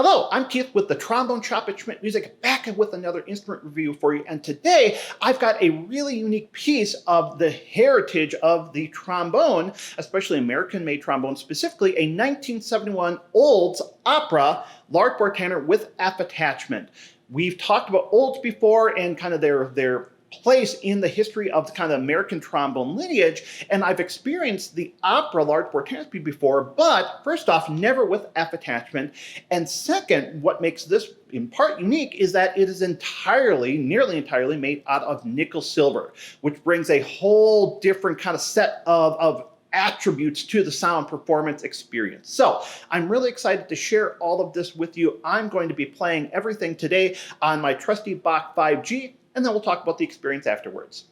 Hello, I'm Keith with the Trombone Shop at Schmidt Music, back with another instrument review for you. And today I've got a really unique piece of the heritage of the trombone, especially American-made trombone, specifically a 1971 Olds opera large bore tenor with F attachment. We've talked about Olds before and kind of their place in the history of the kind of American trombone lineage, and I've experienced the opera large bore tenor before, but first off, never with F attachment, and second, what makes this in part unique is that it is nearly entirely made out of nickel silver, which brings a whole different kind of set of attributes to the sound performance experience. So I'm really excited to share all of this with you. I'm going to be playing everything today on my trusty Bach 5G, and then we'll talk about the experience afterwards.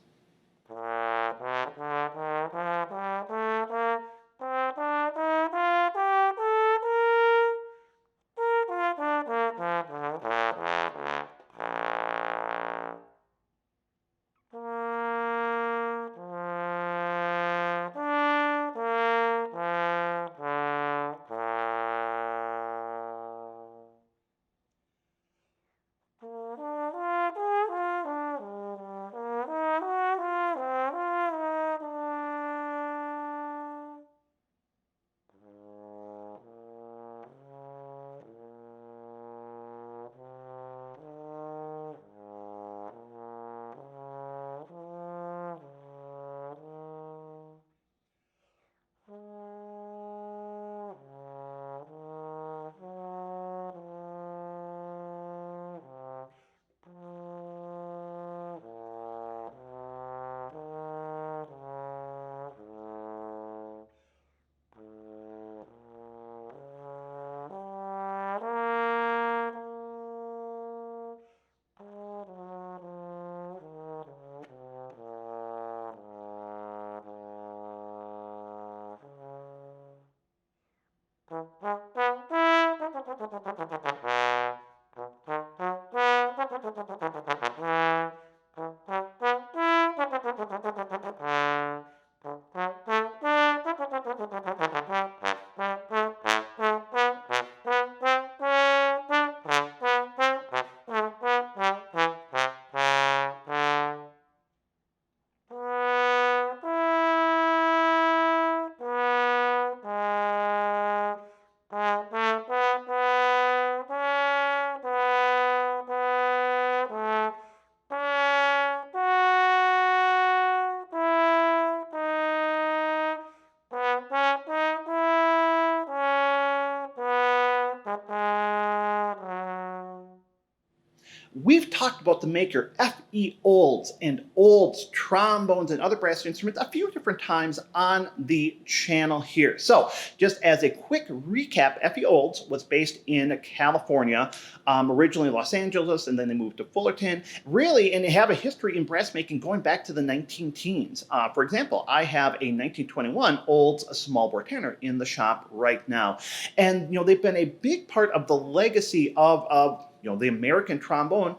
We've talked about the maker F.E. Olds and Olds trombones and other brass instruments a few different times on the channel here. So just as a quick recap, F.E. Olds was based in California, originally Los Angeles, and then they moved to Fullerton. Really, and they have a history in brass making going back to the 19-teens. For example, I have a 1921 Olds small bore tenor in the shop right now. And they've been a big part of the legacy of the American trombone,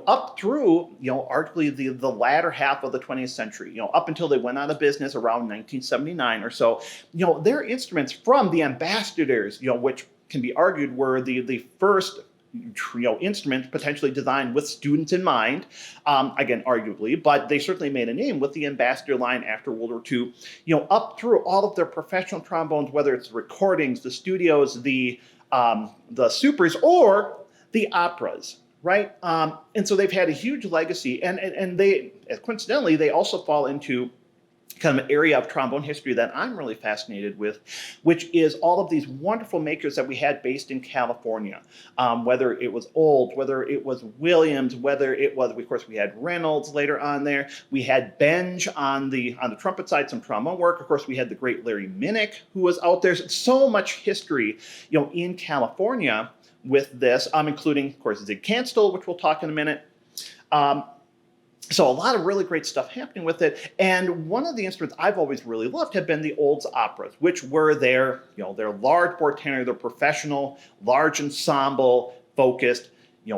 up through, arguably the latter half of the 20th century, up until they went out of business around 1979 or so. Their instruments from the ambassadors, which can be argued were the first instrument potentially designed with students in mind, again, arguably, but they certainly made a name with the ambassador line after World War II, up through all of their professional trombones, whether it's the recordings, the studios, the supers, or the operas, right? And so they've had a huge legacy, and they, coincidentally, they also fall into kind of an area of trombone history that I'm really fascinated with, which is all of these wonderful makers that we had based in California, whether it was Olds, whether it was Williams, whether it was, of course, we had Reynolds later on there. We had Benge on the trumpet side, some trombone work. Of course, we had the great Larry Minnick, who was out there. So much history, in California with this, including, of course, Zig Canstell, which we'll talk in a minute. So a lot of really great stuff happening with it. And one of the instruments I've always really loved have been the Olds operas, which were their large bore tenor, their professional, large ensemble focused,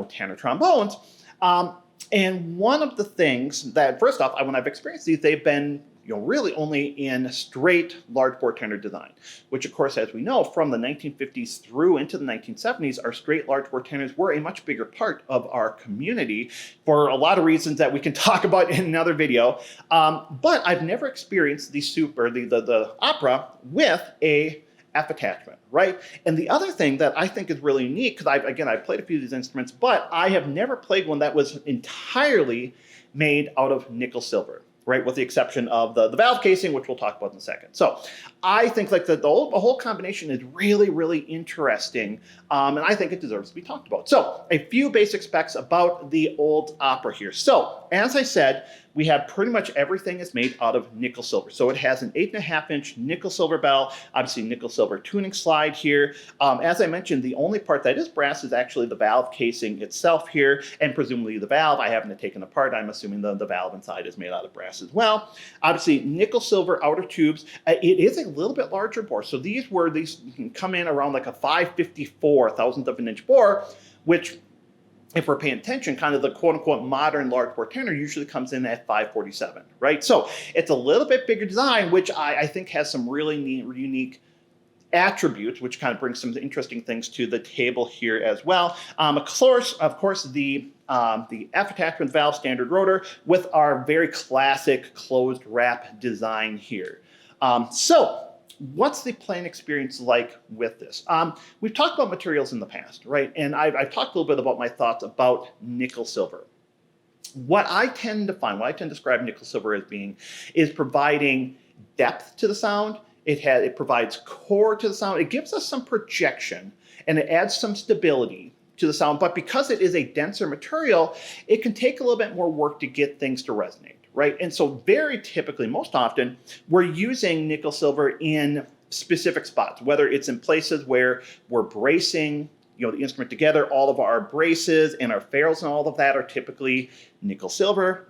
tenor trombones. And one of the things that, first off, when I've experienced these, they've been really only in straight large bore tenor design, which of course, as we know, from the 1950s through into the 1970s, our straight large bore tenors were a much bigger part of our community for a lot of reasons that we can talk about in another video. But I've never experienced the opera with a F attachment, right? And the other thing that I think is really unique, because I've played a few of these instruments, but I have never played one that was entirely made out of nickel silver, right? With the exception of the valve casing, which we'll talk about in a second. So I think like the whole combination is really, really interesting, and I think it deserves to be talked about. So a few basic specs about the old opera here. So as I said, we have pretty much everything is made out of nickel silver. So it has an 8.5-inch nickel silver bell, obviously nickel silver tuning slide here. As I mentioned, the only part that is brass is actually the valve casing itself here, and presumably the valve. I haven't taken apart. I'm assuming the valve inside is made out of brass as well. Obviously, nickel silver outer tubes. It is a little bit larger bore. So these can come in around like a 554 thousandth of an inch bore, which, if we're paying attention, kind of the quote-unquote modern large bore tenor usually comes in at 547, right? So it's a little bit bigger design, which I think has some really neat, unique attributes, which kind of brings some interesting things to the table here as well. Of course, the F attachment valve standard rotor with our very classic closed wrap design here. So what's the playing experience like with this? We've talked about materials in the past, right? And I've talked a little bit about my thoughts about nickel silver. What I tend to describe nickel silver as being is providing depth to the sound. It provides core to the sound. It gives us some projection, and it adds some stability to the sound. But because it is a denser material, it can take a little bit more work to get things to resonate, right? And so very typically, most often, we're using nickel silver in specific spots, whether it's in places where we're bracing the instrument together. All of our braces and our ferrules and all of that are typically nickel silver.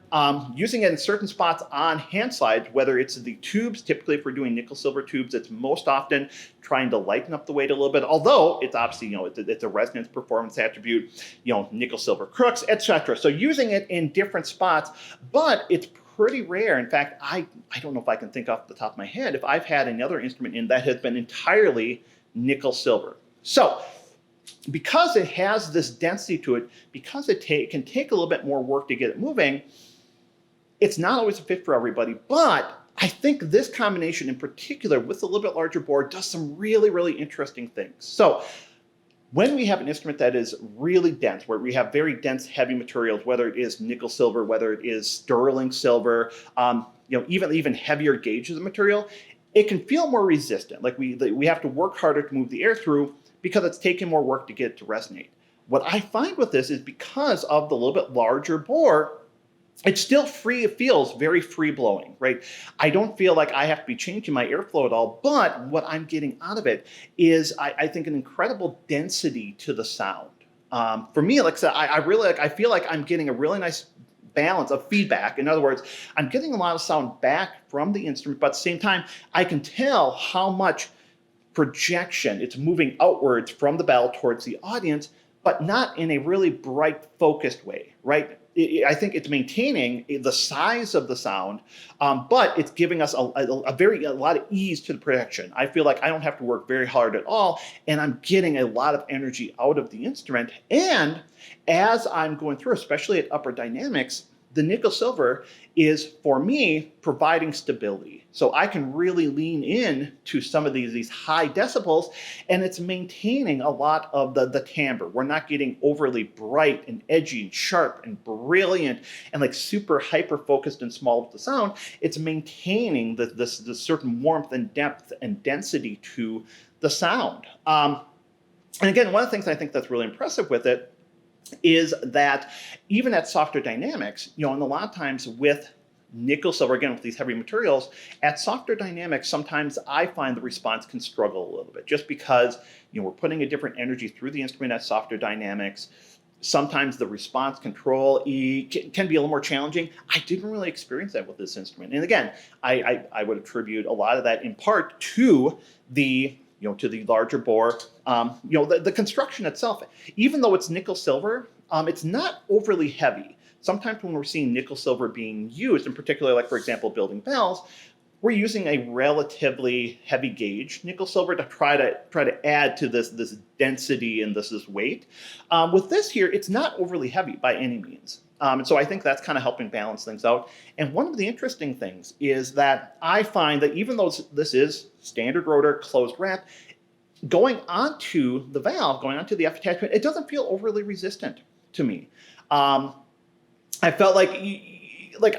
Using it in certain spots on hand slides, whether it's the tubes, typically if we're doing nickel silver tubes, it's most often trying to lighten up the weight a little bit, although it's obviously, it's a resonance performance attribute, nickel silver crooks, etc. So using it in different spots, but it's pretty rare. In fact, I don't know if I can think off the top of my head if I've had another instrument in that has been entirely nickel silver. So because it has this density to it, because it can take a little bit more work to get it moving, it's not always a fit for everybody. But I think this combination in particular with a little bit larger bore does some really, really interesting things. So when we have an instrument that is really dense, where we have very dense, heavy materials, whether it is nickel silver, whether it is sterling silver, even heavier gauges of material, it can feel more resistant. Like we have to work harder to move the air through, because it's taking more work to get it to resonate. What I find with this is because of the little bit larger bore, it's still free. It feels very free blowing, right? I don't feel like I have to be changing my airflow at all, but what I'm getting out of it is, I think, an incredible density to the sound. For me, like I said, I feel like I'm getting a really nice balance of feedback. In other words, I'm getting a lot of sound back from the instrument, but at the same time, I can tell how much projection it's moving outwards from the bell towards the audience, but not in a really bright, focused way, right? I think it's maintaining the size of the sound, but it's giving us a lot of ease to the projection. I feel like I don't have to work very hard at all, and I'm getting a lot of energy out of the instrument. And as I'm going through, especially at upper dynamics, the nickel silver is, for me, providing stability. So I can really lean in to some of these high decibels, and it's maintaining a lot of the timbre. We're not getting overly bright and edgy and sharp and brilliant and like super hyper-focused and small with the sound. It's maintaining this certain warmth and depth and density to the sound. And again, one of the things I think that's really impressive with it is that even at softer dynamics, and a lot of times with nickel silver, again, with these heavy materials, at softer dynamics, sometimes I find the response can struggle a little bit just because, we're putting a different energy through the instrument at softer dynamics. Sometimes the response control can be a little more challenging. I didn't really experience that with this instrument. And again, I would attribute a lot of that in part to the larger bore. The construction itself, even though it's nickel silver, it's not overly heavy. sometimes when we're seeing nickel silver being used, in particular, like for example, building bells, we're using a relatively heavy gauge nickel silver to try to add to this density and this weight. With this here, it's not overly heavy by any means. And so I think that's kind of helping balance things out. And one of the interesting things is that I find that even though this is standard rotor closed wrap, going onto the valve, going onto the F attachment, it doesn't feel overly resistant to me. I felt like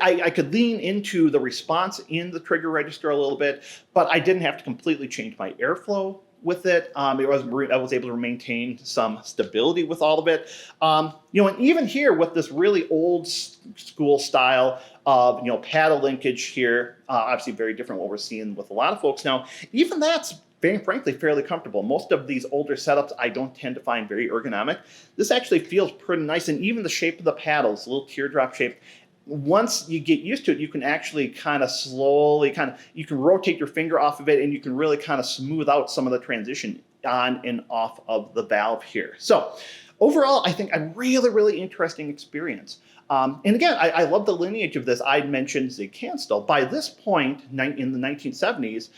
I could lean into the response in the trigger register a little bit, but I didn't have to completely change my airflow with it. I was able to maintain some stability with all of it. And even here with this really old school style of paddle linkage here, obviously very different what we're seeing with a lot of folks now. Even that's very frankly fairly comfortable. Most of these older setups I don't tend to find very ergonomic. This actually feels pretty nice, and even the shape of the paddles, a little teardrop shape. Once you get used to it, you can actually kind of slowly you can rotate your finger off of it, and you can really kind of smooth out some of the transition on and off of the valve here. So overall, I think a really, really interesting experience. And again, I love the lineage of this. I mentioned Zig Canstall. By this point in the 1970s,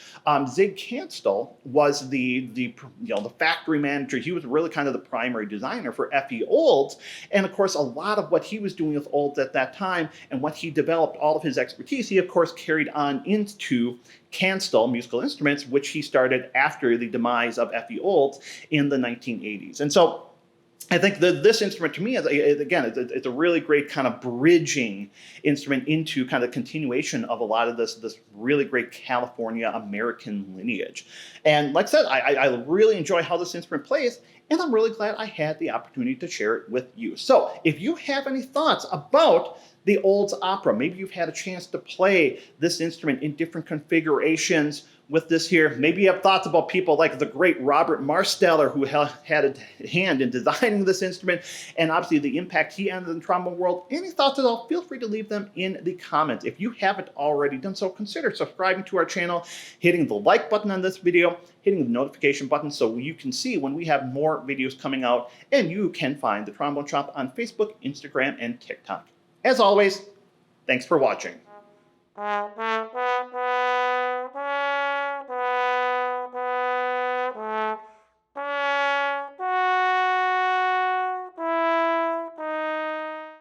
Zig Canstall was the factory manager. He was really kind of the primary designer for FE Olds. And of course, a lot of what he was doing with Olds at that time and what he developed, all of his expertise, he of course carried on into Canstall Musical Instruments, which he started after the demise of FE Olds in the 1980s. And so I think that this instrument to me, it's a really great kind of bridging instrument into kind of continuation of a lot of this really great California American lineage. And like I said, I really enjoy how this instrument plays, and I'm really glad I had the opportunity to share it with you. So if you have any thoughts about the Olds Opera, maybe you've had a chance to play this instrument in different configurations with this here. Maybe you have thoughts about people like the great Robert Marsteller, who had a hand in designing this instrument, and obviously the impact he had in the trombone world. Any thoughts at all, feel free to leave them in the comments. If you haven't already done so, consider subscribing to our channel, hitting the like button on this video, hitting the notification button so you can see when we have more videos coming out, and you can find the Trombone Shop on Facebook, Instagram, and TikTok. As always, thanks for watching.